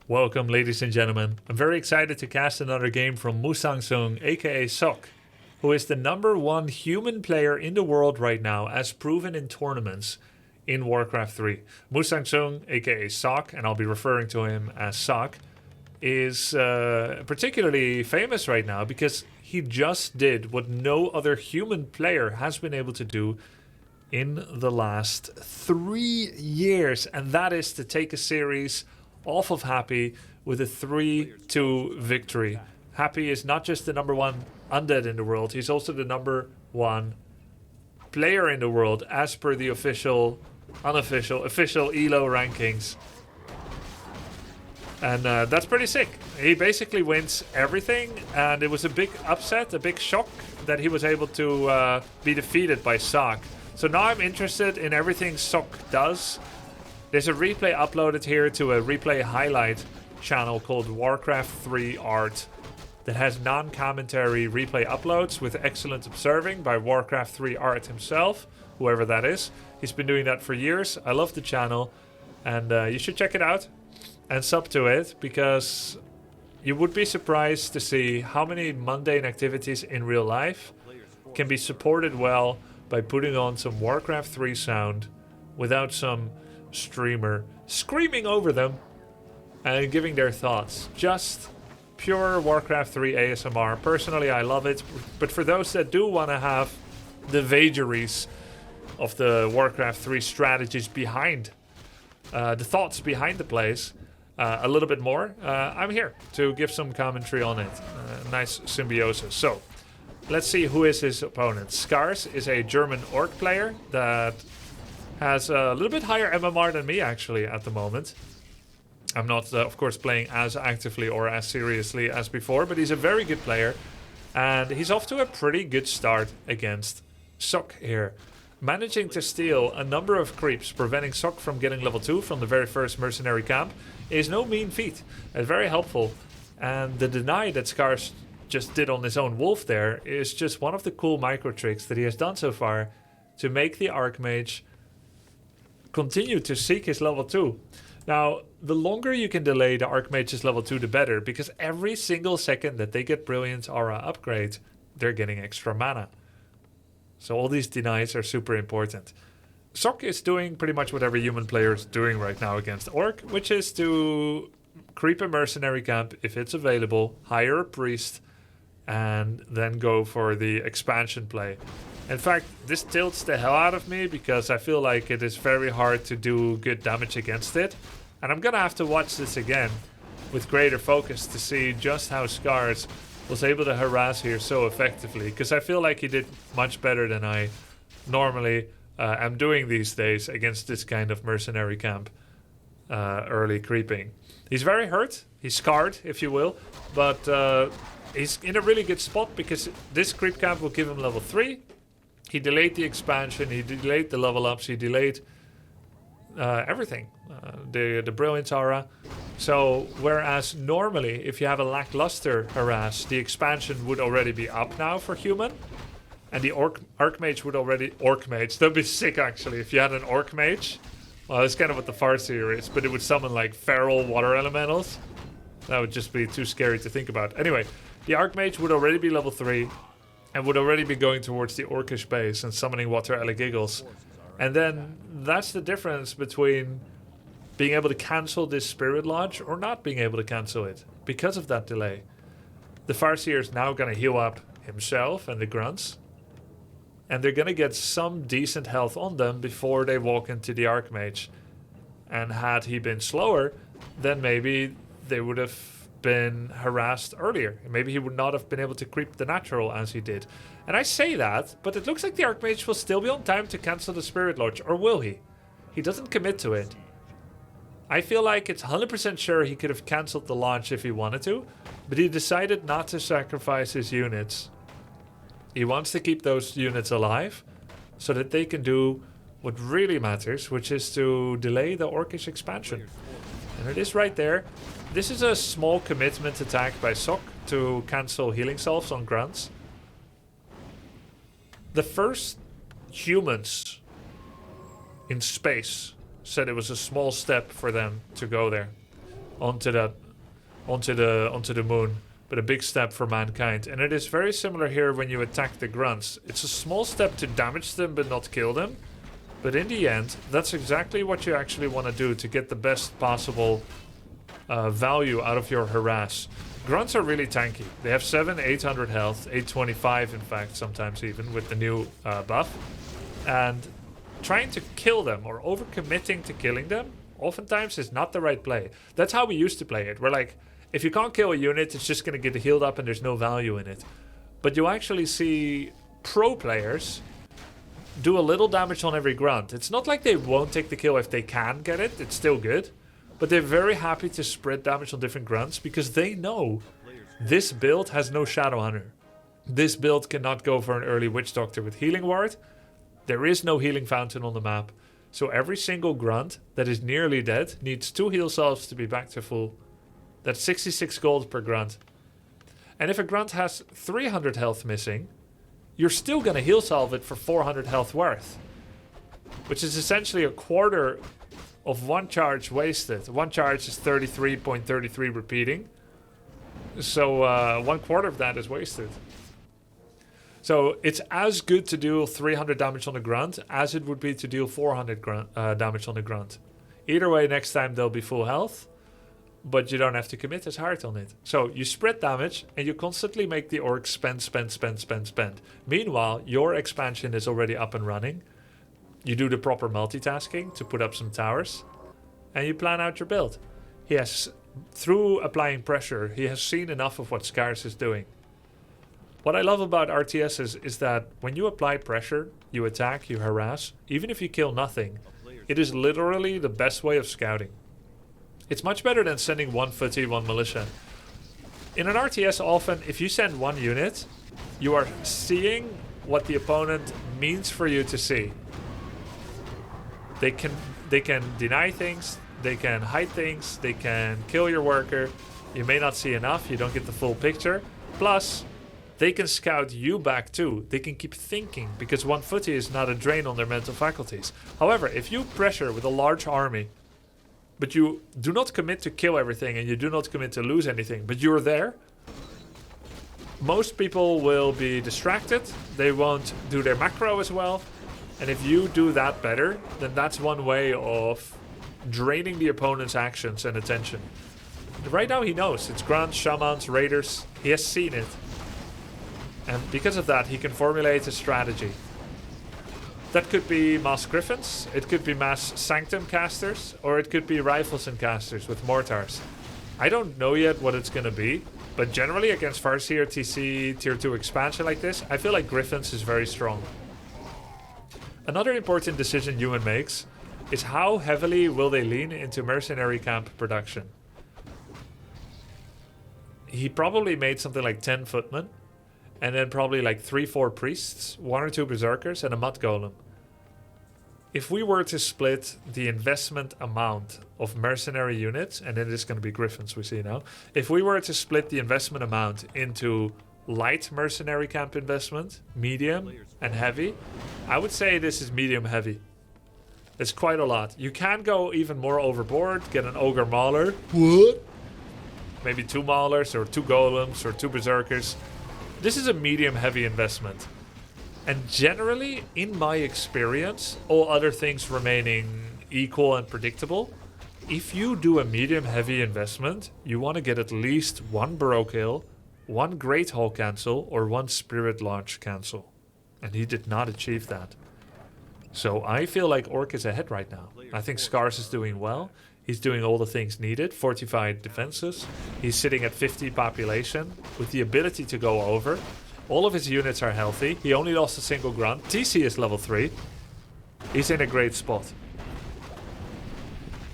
Welcome, ladies and gentlemen. I'm very excited to cast another game from Musang-sung, aka Sok, who is the #1 human player in the world right now, as proven in tournaments in Warcraft 3. Musang-sung, aka Sok, and I'll be referring to him as Sok, is particularly famous right now because he just did what no other human player has been able to do in the last 3 years, and that is to take a series off of Happy with a 3-2 victory. Happy is not just the #1 Undead in the world, he's also the #1 player in the world as per the official ELO rankings. And that's pretty sick. He basically wins everything, and it was a big upset, a big shock that he was able to be defeated by Sok. So now I'm interested in everything Sok does. There's a replay uploaded here to a replay highlight channel called Warcraft 3 Art that has non-commentary replay uploads with excellent observing by Warcraft 3 Art himself, whoever that is. He's been doing that for years. I love the channel, and you should check it out and sub to it, because you would be surprised to see how many mundane activities in real life can be supported well by putting on some Warcraft 3 sound without some streamer screaming over them and giving their thoughts. Just pure Warcraft 3 ASMR. Personally, I love it, but for those that do want to have the vagaries of the Warcraft 3 strategies behind, the thoughts behind the plays, a little bit more, I'm here to give some commentary on it. Nice symbiosis. So, let's see who is his opponent. Scars is a German orc player that has a little bit higher MMR than me, actually, at the moment. I'm not, of course, playing as actively or as seriously as before, but he's a very good player, and he's off to a pretty good start against Sok here. Managing to steal a number of creeps, preventing Sok from getting level 2 from the very first mercenary camp, is no mean feat. It's very helpful, and the deny that Scars just did on his own wolf there is just one of the cool micro tricks that he has done so far to make the Archmage continue to seek his level 2. Now, the longer you can delay the Archmage's level 2, the better, because every single second that they get Brilliant Aura upgrade, they're getting extra mana. So all these denies are super important. Sok is doing pretty much what every human player is doing right now against Orc, which is to creep a mercenary camp if it's available, hire a priest, and then go for the expansion play. In fact, this tilts the hell out of me because I feel like it is very hard to do good damage against it. And I'm gonna have to watch this again with greater focus to see just how Scars was able to harass here so effectively, because I feel like he did much better than I normally am doing these days against this kind of mercenary camp early creeping. He's very hurt, he's scarred, if you will, but he's in a really good spot because this creep camp will give him level 3. He delayed the expansion, he delayed the level ups, he delayed everything, the Brilliant Aura. So, whereas normally, if you have a lackluster harass, the expansion would already be up now for human, and the Archmage would already... Orc-mage, that'd be sick actually, if you had an Orc-mage. Well, that's kind of what the Farseer is, but it would summon like feral water elementals. That would just be too scary to think about. Anyway, the Archmage would already be level 3, and would already be going towards the Orcish base and summoning Water Elegiggles. And then that's the difference between being able to cancel this Spirit Lodge or not being able to cancel it because of that delay. The Farseer is now going to heal up himself and the Grunts, and they're going to get some decent health on them before they walk into the Archmage. And had he been slower, then maybe they would have been harassed earlier. Maybe he would not have been able to creep the natural as he did. And I say that, but it looks like the Archmage will still be on time to cancel the Spirit Lodge, or will he? He doesn't commit to it. I feel like it's 100% sure he could have cancelled the launch if he wanted to, but he decided not to sacrifice his units. He wants to keep those units alive so that they can do what really matters, which is to delay the Orcish expansion. And it is right there. This is a small commitment attack by Sok to cancel healing salves on grunts. The first humans in space said it was a small step for them to go there. onto that onto the moon, but a big step for mankind. And it is very similar here when you attack the grunts. It's a small step to damage them but not kill them. But in the end, that's exactly what you actually want to do to get the best possible value out of your harass. Grunts are really tanky. They have 800 health, 825 in fact, sometimes even with the new buff. And trying to kill them or overcommitting to killing them oftentimes is not the right play. That's how we used to play it. We're like, if you can't kill a unit, it's just going to get healed up and there's no value in it. But you actually see pro players do a little damage on every grunt. It's not like they won't take the kill if they can get it. It's still good. But they're very happy to spread damage on different grunts because they know this build has no Shadow Hunter. This build cannot go for an early Witch Doctor with Healing Ward. There is no Healing Fountain on the map. So every single grunt that is nearly dead needs 2 heal salves to be back to full. That's 66 gold per grunt. And if a grunt has 300 health missing, you're still going to heal salve it for 400 health worth. Which is essentially a quarter of one charge wasted. One charge is 33.33 repeating. So 1/4 of that is wasted. So it's as good to deal 300 damage on a grunt as it would be to deal 400 damage on a grunt. Either way, next time they'll be full health, but you don't have to commit as hard on it. So you spread damage and you constantly make the orc spend. Meanwhile, your expansion is already up and running. You do the proper multitasking to put up some towers and you plan out your build. He has, through applying pressure, he has seen enough of what Scars is doing. What I love about RTS is that when you apply pressure, you attack, you harass, even if you kill nothing, it is literally the best way of scouting. It's much better than sending 1 footy, 1 militia. In an RTS often, if you send 1 unit, you are seeing what the opponent means for you to see. They can deny things, they can hide things, they can kill your worker. You may not see enough, you don't get the full picture. Plus, they can scout you back too. They can keep thinking because 1 footy is not a drain on their mental faculties. However, if you pressure with a large army, but you do not commit to kill everything and you do not commit to lose anything, but you're there, most people will be distracted. They won't do their macro as well. And if you do that better, then that's one way of draining the opponent's actions and attention. Right now he knows. It's grunts, shamans, raiders. He has seen it. And because of that, he can formulate a strategy. That could be mass griffins, it could be mass sanctum casters, or it could be rifles and casters with mortars. I don't know yet what it's going to be, but generally against Farseer TC Tier 2 expansion like this, I feel like griffins is very strong. Another important decision Ewan makes is how heavily will they lean into mercenary camp production. He probably made something like 10 footmen, and then probably like 3-4 priests, 1 or 2 berserkers, and a mud golem. If we were to split the investment amount of mercenary units, and it is going to be griffins we see now, if we were to split the investment amount into light mercenary camp investment, medium, and heavy, I would say this is medium heavy. It's quite a lot. You can go even more overboard, get an ogre mauler. What? Maybe 2 maulers or 2 golems or 2 berserkers. This is a medium heavy investment. And generally, in my experience, all other things remaining equal and predictable, if you do a medium heavy investment, you want to get at least 1 Burrow kill, 1 Great Hall cancel, or 1 Spirit Launch cancel. And he did not achieve that. So I feel like Orc is ahead right now. I think Scars is doing well. He's doing all the things needed, fortified defenses. He's sitting at 50 population with the ability to go over. All of his units are healthy. He only lost a single grunt. TC is level 3. He's in a great spot.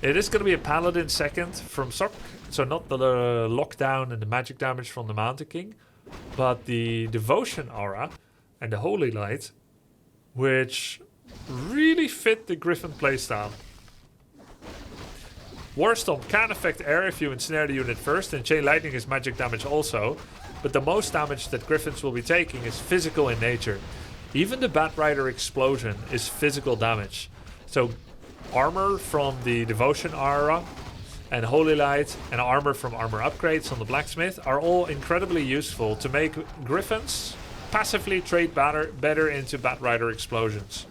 It is going to be a Paladin second from Sok. So not the lockdown and the magic damage from the Mountain King, but the Devotion aura and the Holy Light, which really fit the Griffin playstyle. Warstomp can affect air if you ensnare the unit first, and Chain Lightning is magic damage also, but the most damage that Griffins will be taking is physical in nature. Even the Bat Rider explosion is physical damage. So armor from the Devotion aura and Holy Light and armor from armor upgrades on the blacksmith are all incredibly useful to make griffins passively trade better into Batrider explosions.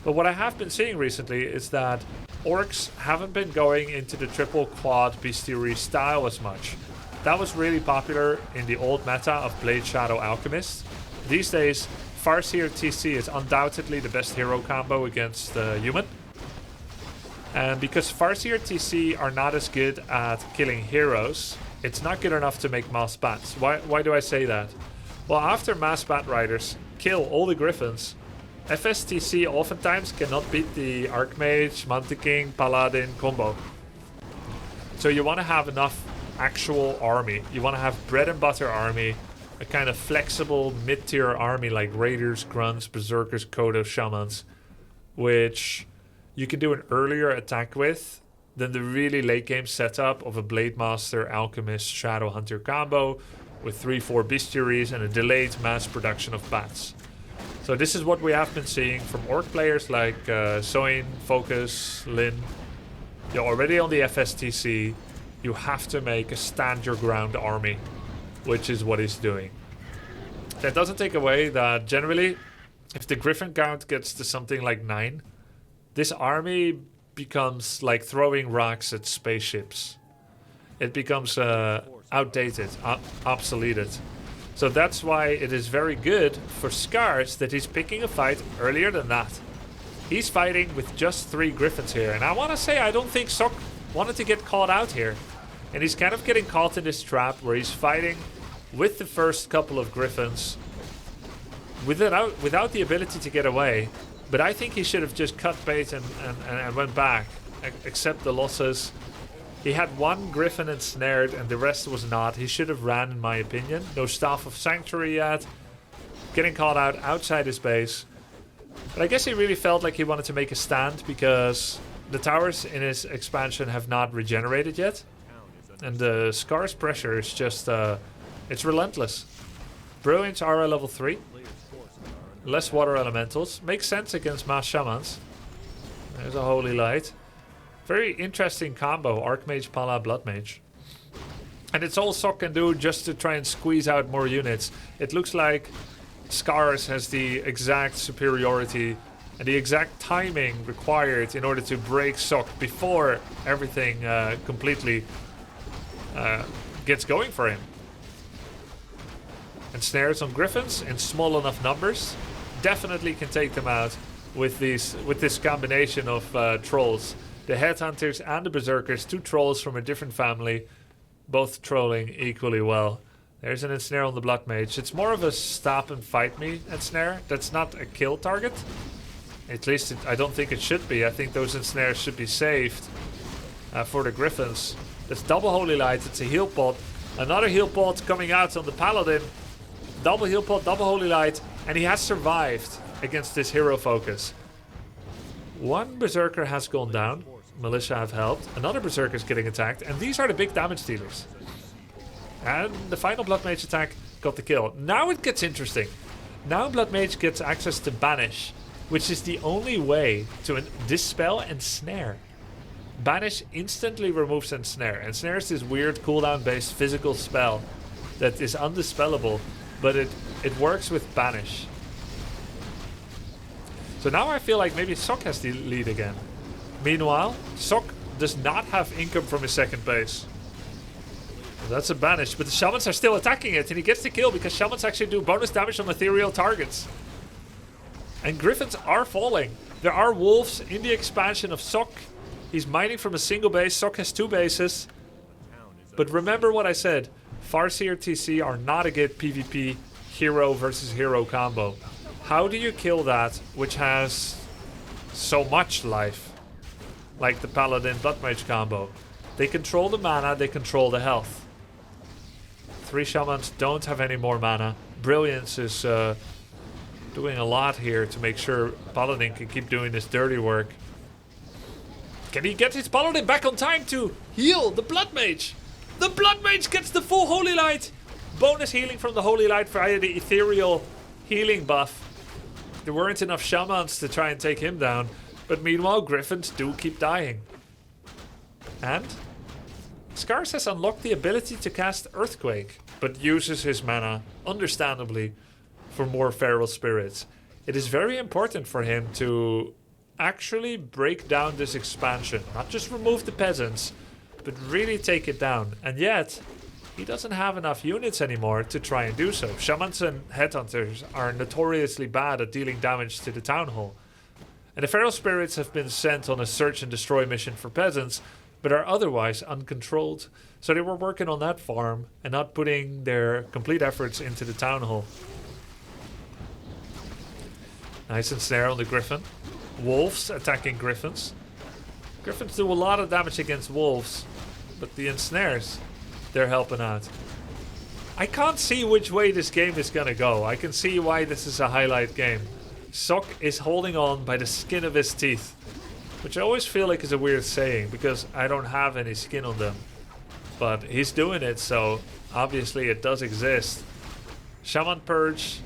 But what I have been seeing recently is that orcs haven't been going into the triple quad bestiary style as much. That was really popular in the old meta of Blade Shadow Alchemist. These days, Farseer TC is undoubtedly the best hero combo against human. And because Farseer TC are not as good at killing heroes, it's not good enough to make mass bats. Why do I say that? Well, after mass bat riders kill all the griffins, FSTC oftentimes cannot beat the Archmage, Mantiking, Paladin combo. So you want to have enough actual army. You want to have bread and butter army, a kind of flexible mid-tier army like Raiders, Grunts, Berserkers, Kodos, Shamans, which you can do an earlier attack with than the really late game setup of a Blade Master, Alchemist, Shadow Hunter combo with 3-4 bestiaries and a delayed mass production of bats. So this is what we have been seeing from orc players like Soin, Focus, Lin. You're already on the FSTC. You have to make a stand your ground army, which is what he's doing. That doesn't take away that generally, if the Griffin count gets to something like 9, this army becomes like throwing rocks at spaceships. It becomes outdated, obsoleted. So that's why it is very good for Scars that he's picking a fight earlier than that. He's fighting with just 3 Griffins here. And I want to say I don't think Sok wanted to get caught out here. And he's kind of getting caught in this trap where he's fighting with the first couple of Griffins without the ability to get away. But I think he should have just cut bait and went back. Accept the losses. He had 1 Griffin ensnared and the rest was not. He should have ran, in my opinion. No Staff of Sanctuary yet. Getting caught out outside his base. But I guess he really felt like he wanted to make a stand because the towers in his expansion have not regenerated yet. And the Scar's pressure is just, it's relentless. Brilliance Aura level 3. Less water elementals. Makes sense against mass shamans. There's a Holy Light. Very interesting combo, Archmage, Pala, Bloodmage. And it's all Sok can do just to try and squeeze out more units. It looks like Scars has the exact superiority and the exact timing required in order to break Sok before everything completely gets going for him. And snares on Griffins in small enough numbers definitely can take them out with this combination of trolls. The Headhunters and the Berserkers, 2 trolls from a different family, both trolling equally well. There's an ensnare on the Blood Mage. It's more of a stop and fight me ensnare. That's not a kill target. At least I don't think it should be. I think those ensnares should be saved for the Griffins. That's double Holy Light. It's a heal pot. Another heal pot coming out on the Paladin. Double heal pot, double Holy Light. And he has survived against this hero focus. 1 Berserker has gone down. Militia have helped. Another Berserker is getting attacked. And these are the big damage dealers. And the final Blood Mage attack got the kill. Now it gets interesting. Now Blood Mage gets access to Banish, which is the only way to dispel and snare. Banish instantly removes Ensnare. Ensnare is this weird cooldown based physical spell that is undispellable, but it works with Banish. So now I feel like maybe Sok has the lead again. Meanwhile, Sok does not have income from his second base. That's a Banish, but the Shamans are still attacking it, and he gets the kill because Shamans actually do bonus damage on ethereal targets. And Griffins are falling. There are wolves in the expansion of Sok. He's mining from a single base. Sok has 2 bases. But remember what I said. Farseer TC are not a good PvP hero versus hero combo. How do you kill that which has so much life? Like the Paladin Blood Mage combo. They control the mana, they control the health. 3 Shamans don't have any more mana. Brilliance is doing a lot here to make sure Paladin can keep doing this dirty work. Can he get his Paladin back on time to heal the Blood Mage? The Blood Mage gets the full Holy Light. Bonus healing from the Holy Light via the ethereal healing buff. There weren't enough Shamans to try and take him down. But meanwhile, Griffins do keep dying. And Scars has unlocked the ability to cast Earthquake, but uses his mana, understandably, for more feral spirits. It is very important for him to actually break down this expansion. Not just remove the peasants, but really take it down. And yet, he doesn't have enough units anymore to try and do so. Shamans and headhunters are notoriously bad at dealing damage to the town hall. And the feral spirits have been sent on a search and destroy mission for peasants, but are otherwise uncontrolled. So they were working on that farm and not putting their complete efforts into the town hall. Nice ensnare on the griffin. Wolves attacking griffins. Griffins do a lot of damage against wolves, but the ensnares, they're helping out. I can't see which way this game is gonna go. I can see why this is a highlight game. Sok is holding on by the skin of his teeth, which I always feel like is a weird saying because I don't have any skin on them. But he's doing it, so obviously it does exist. Shaman Purge.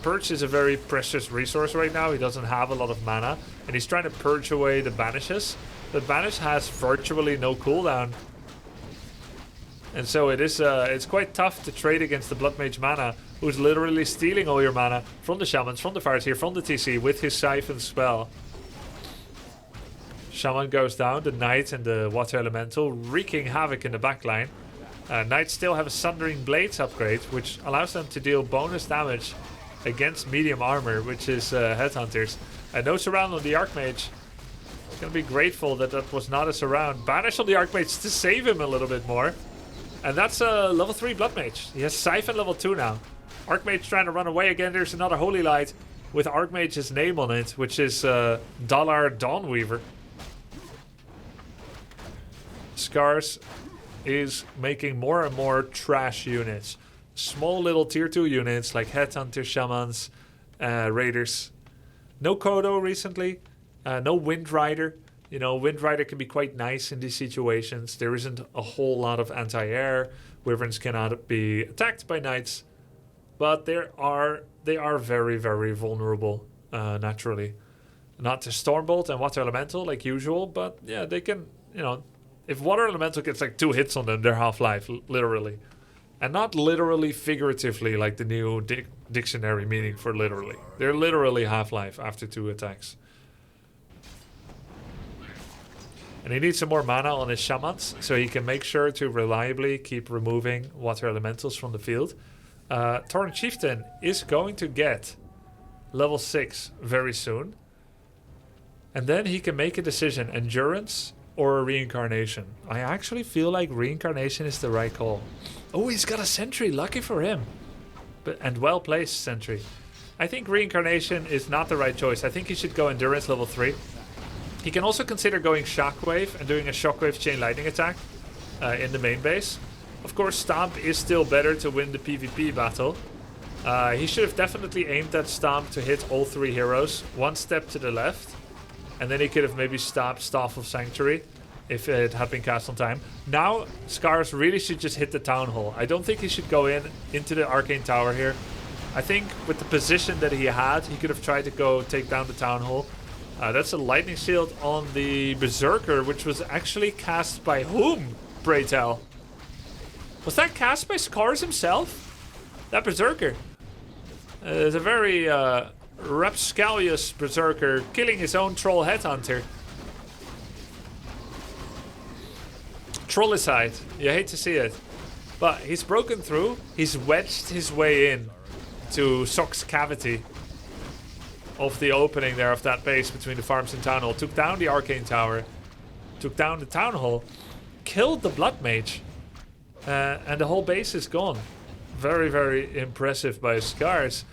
Purge is a very precious resource right now. He doesn't have a lot of mana, and he's trying to purge away the banishes. But banish has virtually no cooldown, and so it's quite tough to trade against the Blood Mage mana, who's literally stealing all your mana from the shamans, from the fires here, from the TC with his siphon spell. Shaman goes down, the Knight and the Water Elemental wreaking havoc in the backline. Knights still have a Sundering Blades upgrade, which allows them to deal bonus damage against medium armor, which is headhunters. No surround on the Archmage. Gonna be grateful that that was not a surround. Banish on the Archmage to save him a little bit more. And that's a level 3 Blood Mage. He has Siphon level 2 now. Archmage trying to run away again. There's another Holy Light with Archmage's name on it, which is Dollar Dawnweaver. Scars is making more and more trash units. Small little tier 2 units like Headhunter, Shamans, Raiders. No Kodo recently. No Wind Rider. You know, Wind Rider can be quite nice in these situations. There isn't a whole lot of anti-air. Wyverns cannot be attacked by knights. But they are very, very vulnerable naturally. Not to Stormbolt and Water Elemental like usual, but yeah, they can, you know, if Water Elemental gets like 2 hits on them, they're half-life, literally. And not literally figuratively like the new dictionary meaning for literally. They're literally half-life after 2 attacks. And he needs some more mana on his shamans, so he can make sure to reliably keep removing water elementals from the field. Tauren Chieftain is going to get level 6 very soon. And then he can make a decision, endurance or reincarnation. I actually feel like reincarnation is the right call. Oh, he's got a sentry, lucky for him. And well-placed sentry. I think reincarnation is not the right choice. I think he should go endurance level 3. He can also consider going Shockwave and doing a Shockwave Chain Lightning attack in the main base. Of course, Stomp is still better to win the PvP battle. He should have definitely aimed that Stomp to hit all 3 heroes. 1 step to the left. And then he could have maybe stopped Staff of Sanctuary if it had been cast on time. Now, Scars really should just hit the Town Hall. I don't think he should go into the Arcane Tower here. I think with the position that he had, he could have tried to go take down the Town Hall. That's a Lightning Shield on the Berserker, which was actually cast by whom, pray tell? Was that cast by Scars himself? That Berserker. It's a very rapscallious Berserker, killing his own Troll Headhunter. Trollicide. You hate to see it. But he's broken through. He's wedged his way in to Sok's cavity of the opening there of that base between the farms and Town Hall. Took down the Arcane Tower. Took down the Town Hall. Killed the Blood Mage. And the whole base is gone. Very, very impressive by Scars.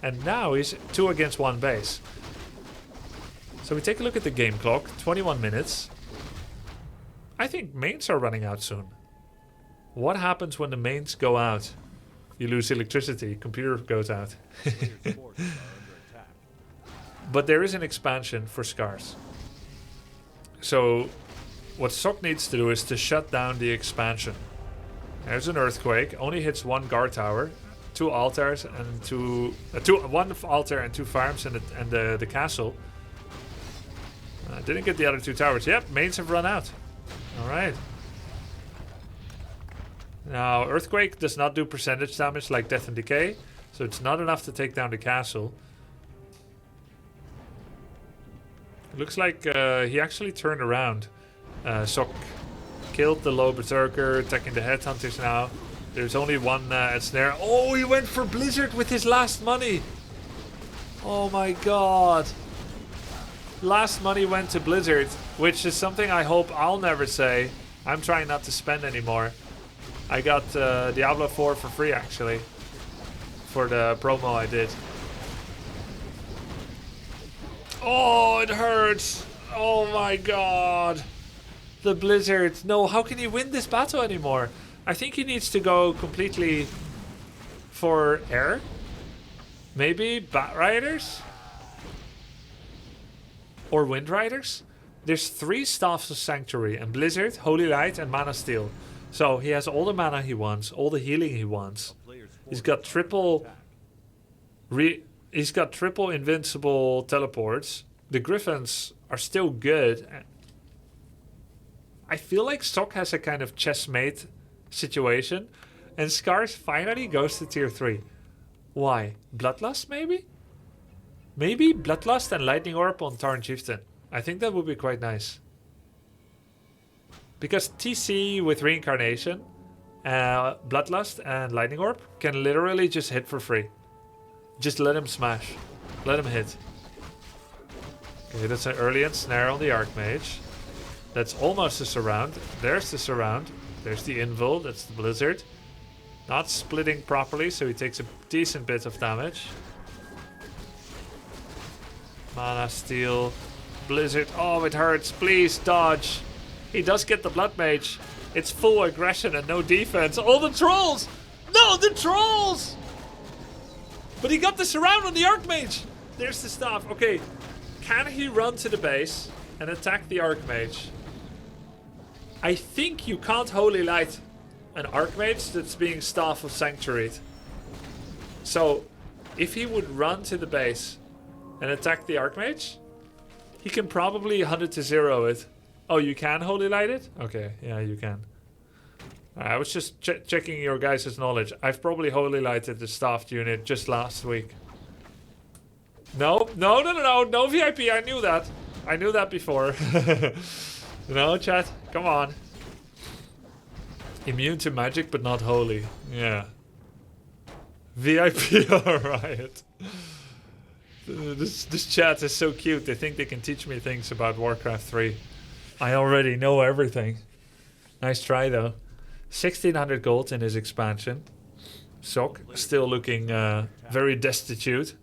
And now he's 2 against 1 base. So we take a look at the game clock. 21 minutes. I think mains are running out soon. What happens when the mains go out? You lose electricity. Computer goes out. But there is an expansion for Scars. So what Sok needs to do is to shut down the expansion. There's an Earthquake. Only hits 1 guard tower. 2 altars and 1 altar and 2 farms and the castle. Didn't get the other 2 towers. Yep, mains have run out. Alright. Now, Earthquake does not do percentage damage like Death and Decay, so it's not enough to take down the castle. Looks like he actually turned around. Sok killed the low berserker, attacking the headhunters now. There's only one snare. Oh, he went for Blizzard with his last money. Oh my god. Last money went to Blizzard, which is something I hope I'll never say. I'm trying not to spend anymore. I got Diablo 4 for free actually. For the promo I did. Oh, it hurts. Oh my god. The Blizzard. No, how can he win this battle anymore? I think he needs to go completely for air. Maybe Bat Riders? Or Wind Riders? There's 3 Staffs of Sanctuary and Blizzard, Holy Light and Mana Steel. So he has all the mana he wants, all the healing he wants. He's got triple invincible teleports. The Griffins are still good. I feel like Sok has a kind of chessmate situation. And Scars finally goes to tier 3. Why? Bloodlust maybe? Maybe Bloodlust and Lightning Orb on Tarn Chieftain. I think that would be quite nice. Because TC with Reincarnation, Bloodlust and Lightning Orb can literally just hit for free. Just let him smash. Let him hit. Okay, that's an early ensnare on the Archmage. That's almost a surround. There's the surround. There's the invul. That's the Blizzard. Not splitting properly, so he takes a decent bit of damage. Mana Steel. Blizzard. Oh, it hurts. Please dodge. He does get the Blood Mage. It's full aggression and no defense. Oh, the trolls! No, the trolls! But he got the surround on the Archmage. There's the staff. Okay, can he run to the base and attack the Archmage? I think you can't Holy Light an Archmage that's being Staff of Sanctuary. So, if he would run to the base and attack the Archmage, he can probably 100 to 0 it. Oh, you can Holy Light it? Okay, yeah, you can. I was just checking your guys' knowledge. I've probably Holy Lighted the staffed unit just last week. No VIP, I knew that. I knew that before. No, chat, come on. Immune to magic, but not holy. Yeah. VIP, alright. This chat is so cute. They think they can teach me things about Warcraft 3. I already know everything. Nice try, though. 1600 gold in his expansion. Sok still looking very destitute.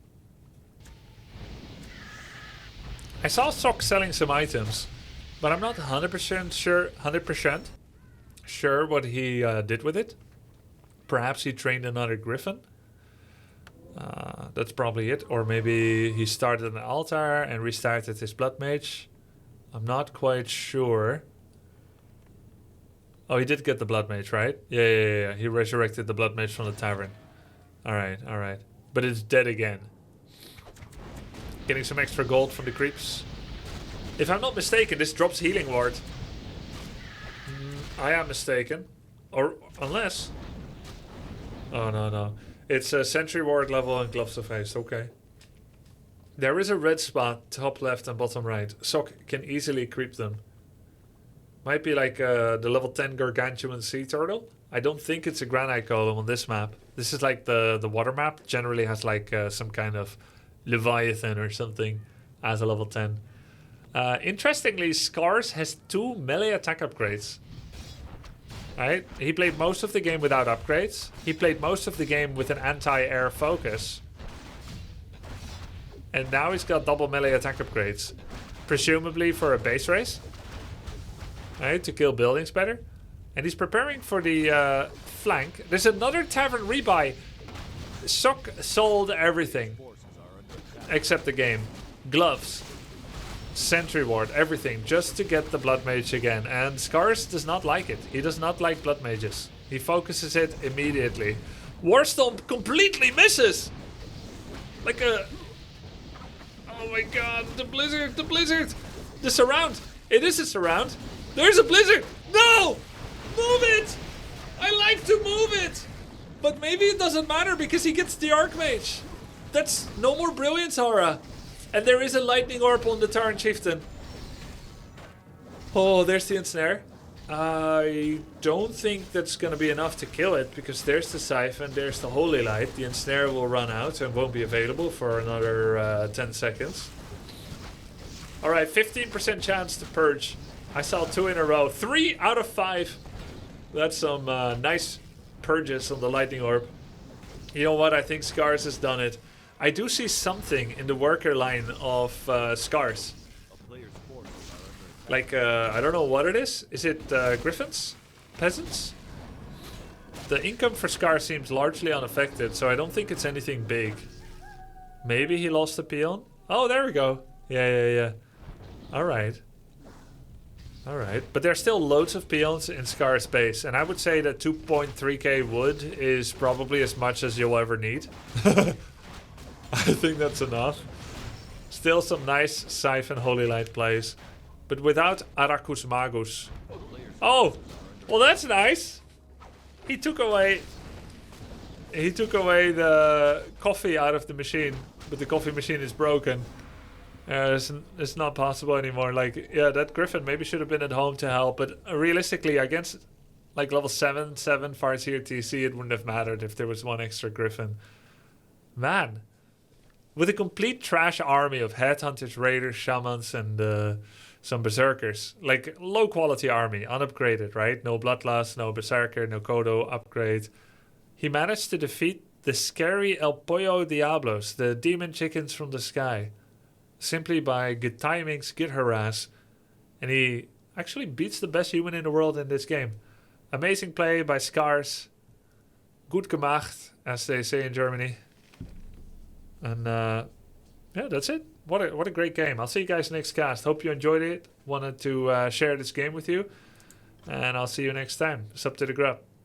I saw Sok selling some items, but I'm not 100% sure what he did with it. Perhaps he trained another Griffin. That's probably it. Or maybe he started an altar and restarted his Blood Mage. I'm not quite sure. Oh, he did get the Blood Mage, right? Yeah. He resurrected the Blood Mage from the tavern. Alright. But it's dead again. Getting some extra gold from the creeps. If I'm not mistaken, this drops Healing Ward. I am mistaken. Or, unless... Oh, no. It's a Sentry Ward level and Gloves of Haste. Okay. There is a red spot, top left and bottom right. Sok can easily creep them. Might be like the level 10 Gargantuan Sea Turtle. I don't think it's a Granite Golem on this map. This is like the water map. Generally has like some kind of Leviathan or something as a level 10. Interestingly, Scars has 2 melee attack upgrades. Right? He played most of the game without upgrades. He played most of the game with an anti-air focus. And now he's got double melee attack upgrades. Presumably for a base race. Right? To kill buildings better. And he's preparing for the flank. There's another tavern rebuy. Sok sold everything. Except the game. Gloves. Sentry Ward, everything, just to get the Blood Mage again. And Scars does not like it. He does not like Blood Mages. He focuses it immediately. Warstomp completely misses! Like a... Oh my god, the Blizzard! The surround! It is a surround! There's a Blizzard! No! Move it! I I like to move it! But maybe it doesn't matter because he gets the Archmage. That's no more Brilliance Aura. And there is a Lightning Orb on the Tarn Chieftain. Oh, there's the Ensnare. I don't think that's going to be enough to kill it because there's the Siphon, there's the Holy Light. The Ensnare will run out and won't be available for another 10 seconds. Alright, 15% chance to purge. I saw 2 in a row. 3 out of 5. That's some nice purges on the Lightning Orb. You know what? I think Scars has done it. I do see something in the worker line of Scars. Like, I don't know what it is. Is it Griffins? Peasants? The income for Scar seems largely unaffected, so I don't think it's anything big. Maybe he lost a peon? Oh, there we go. Yeah. Alright. Alright. But there's still loads of peons in Scar's base, and I would say that 2.3k wood is probably as much as you'll ever need. I think that's enough. Still some nice Siphon Holy Light plays. But without Aracus Magus. Oh! Well, that's nice! He took away the coffee out of the machine. But the coffee machine is broken. It's not possible anymore. Like, yeah, that Griffin maybe should have been at home to help. But realistically, against like level 7 Farseer TC, it wouldn't have mattered if there was one extra Griffin. Man. With a complete trash army of headhunters, raiders, shamans, and some berserkers. Like, low quality army, unupgraded, right? No bloodlust, no berserker, no Kodo upgrade. He managed to defeat the scary El Pollo Diablos, the demon chickens from the sky, simply by good timings, good harass. And he actually beats the best human in the world in this game. Amazing play by Scars. Gut gemacht, as they say in Germany. And yeah, that's it. What a great game. I'll see you guys next cast. Hope you enjoyed it. Wanted to share this game with you. And I'll see you next time. It's up to the grub.